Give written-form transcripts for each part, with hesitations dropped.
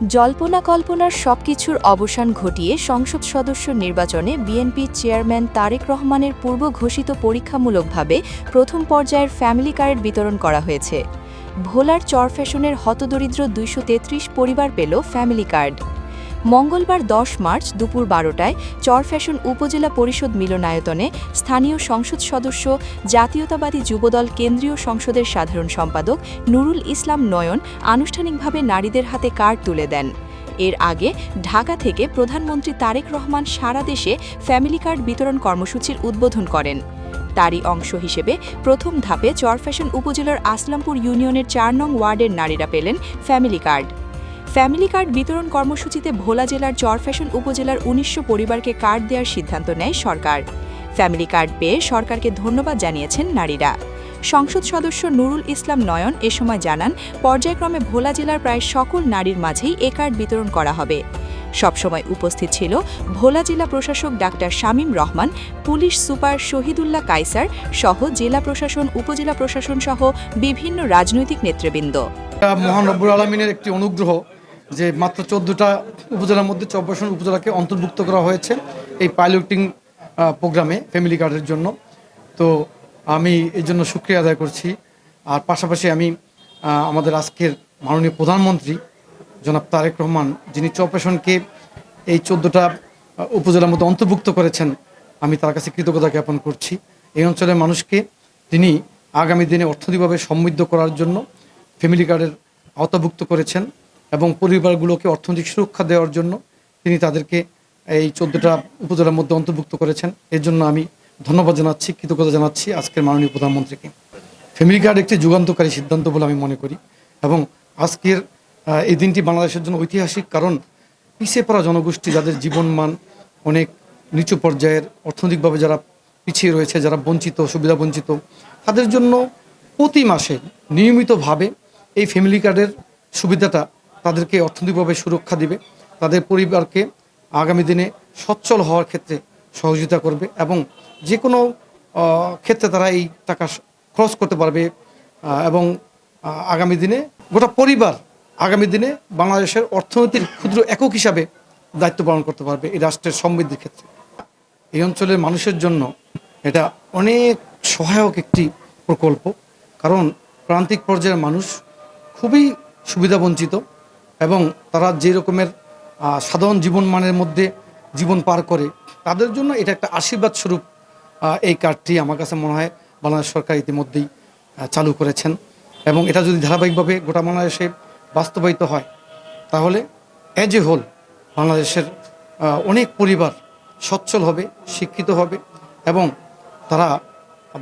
জল্পনা কল্পনার সবকিছুর অবসান ঘটিয়ে সংসদ সদস্য নির্বাচনে বিএনপি চেয়ারম্যান তারেক রহমানের পূর্ব ঘোষিত পরীক্ষামূলকভাবে প্রথম পর্যায়ের ফ্যামিলি কার্ড বিতরণ করা হয়েছে। ভোলার চরফ্যাশনের হতদরিদ্র ২৩৩ পরিবার পেল ফ্যামিলি কার্ড। মঙ্গলবার ১০ মার্চ দুপুর ১২টায় চরফ্যাশন উপজেলা পরিষদ মিলনায়তনে স্থানীয় সংসদ সদস্য জাতীয়তাবাদী যুবদল কেন্দ্রীয় সংসদের সাধারণ সম্পাদক নুরুল ইসলাম নয়ন আনুষ্ঠানিকভাবে নারীদের হাতে কার্ড তুলে দেন। এর আগে ঢাকা থেকে প্রধানমন্ত্রী তারেক রহমান সারা দেশে ফ্যামিলি কার্ড বিতরণ কর্মসূচির উদ্বোধন করেন। তারই অংশ হিসেবে প্রথম ধাপে চরফ্যাশন উপজেলার আসলামপুর ইউনিয়নের ৪ নং ওয়ার্ডের নারীরা পেলেন ফ্যামিলি কার্ড। ফ্যামিলি কার্ড বিতরণ কর্মসূচিতে ভোলা জেলার চরফ্যাশন উপজেলার ১৯০০ পরিবারকে কার্ড দেওয়ার সিদ্ধান্ত নেয় সরকার। ফ্যামিলি কার্ড পেয়ে সরকারকে ধন্যবাদ জানিয়েছেন নারীরা। সংসদ সদস্য নুরুল ইসলাম নয়ন এ সময় জানান, পর্যায়ক্রমে ভোলা জেলার প্রায় সকল নারীর মাঝেই এ কার্ড বিতরণ করা হবে। সবসময় উপস্থিত ছিল ভোলা জেলা প্রশাসক doctor Shamim Rahman, police super Shahidullah Kaiser সহ জেলা প্রশাসন, উপজেলা প্রশাসন সহ বিভিন্ন রাজনৈতিক নেতৃবৃন্দ। মহান রব্বুল আলামিনের একটি অনুগ্রহ যে মাত্র ১৪টা উপজেলার মধ্যে চরফ্যাশন উপজেলাকে অন্তর্ভুক্ত করা হয়েছে এই পাইলটিং প্রোগ্রামে ফ্যামিলি কার্ডের জন্য। তো আমি এর জন্য শুকরিয়া আদায় করছি। আর পাশাপাশি আমি আমাদের আজকের মাননীয় প্রধানমন্ত্রী জনাব তারেক রহমান, যিনি চরফ্যাশনকে এই ১৪টা উপজেলার মধ্যে অন্তর্ভুক্ত করেছেন, আমি তার কাছে কৃতজ্ঞতা জ্ঞাপন করছি। এই অঞ্চলের মানুষকে তিনি আগামী দিনে অর্থনৈতিকভাবে সমৃদ্ধ করার জন্য ফ্যামিলি কার্ডের আওতাভুক্ত করেছেন এবং পরিবারগুলোকে অর্থনৈতিক সুরক্ষা দেওয়ার জন্য তিনি তাদেরকে এই ১৪টা উপজেলার মধ্যে অন্তর্ভুক্ত করেছেন। এর জন্য আমি ধন্যবাদ জানাচ্ছি, কৃতজ্ঞতা জানাচ্ছি আজকের মাননীয় প্রধানমন্ত্রীকে। ফ্যামিলি কার্ড একটি যুগান্তকারী সিদ্ধান্ত বলে আমি মনে করি এবং আজকের এই দিনটি বাংলাদেশের জন্য ঐতিহাসিক, কারণ পিছিয়ে পড়া জনগোষ্ঠী, যাদের জীবনমান অনেক নিচু পর্যায়ের, অর্থনৈতিকভাবে যারা পিছিয়ে রয়েছে, যারা বঞ্চিত, সুবিধা বঞ্চিত, তাদের জন্য প্রতি মাসে নিয়মিতভাবে এই ফ্যামিলি কার্ডের সুবিধাটা তাদেরকে অর্থনৈতিকভাবে সুরক্ষা দিবে, তাদের পরিবারকে আগামী দিনে সচ্ছল হওয়ার ক্ষেত্রে সহযোগিতা করবে এবং যে কোনো ক্ষেত্রে তারা এই টাকা খরচ করতে পারবে এবং আগামী দিনে গোটা পরিবার আগামী দিনে বাংলাদেশের অর্থনীতির ক্ষুদ্র একক হিসাবে দায়িত্ব পালন করতে পারবে এই রাষ্ট্রের সমৃদ্ধির ক্ষেত্রে। এই অঞ্চলের মানুষের জন্য এটা অনেক সহায়ক একটি প্রকল্প, কারণ প্রান্তিক পর্যায়ের মানুষ খুবই সুবিধাবঞ্চিত এবং তারা যে রকমের সাধারণ জীবনমানের মধ্যে জীবন পার করে, তাদের জন্য এটা একটা আশীর্বাদ স্বরূপ এই কার্ডটি আমার কাছে মনে হয় বাংলাদেশ সরকার ইতিমধ্যেই চালু করেছেন এবং এটা যদি ধারাবাহিকভাবে গোটা বাংলাদেশে বাস্তবায়িত হয় তাহলে অ্যাজ এ হোল বাংলাদেশের অনেক পরিবার সচ্ছল হবে, শিক্ষিত হবে এবং তারা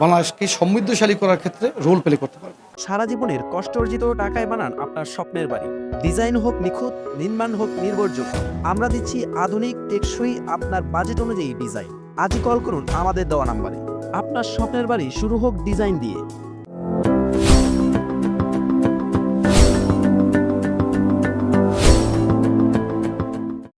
বাংলাদেশকে সমৃদ্ধশালী করার ক্ষেত্রে রোল প্লে করতে পারবে। সারা জীবনের কষ্ট অর্জিত টাকায় বানান আপনার স্বপ্নের বাড়ি। ডিজাইন হোক নিখুঁত, নির্মাণ হোক নির্ভরযোগ্য, আমরা দিচ্ছি আধুনিক, টেকসই, আপনার বাজেট অনুযায়ী ডিজাইন। আজই কল করুন আমাদের দেওয়া নাম্বারে। আপনার স্বপ্নের বাড়ি শুরু হোক ডিজাইন দিয়ে।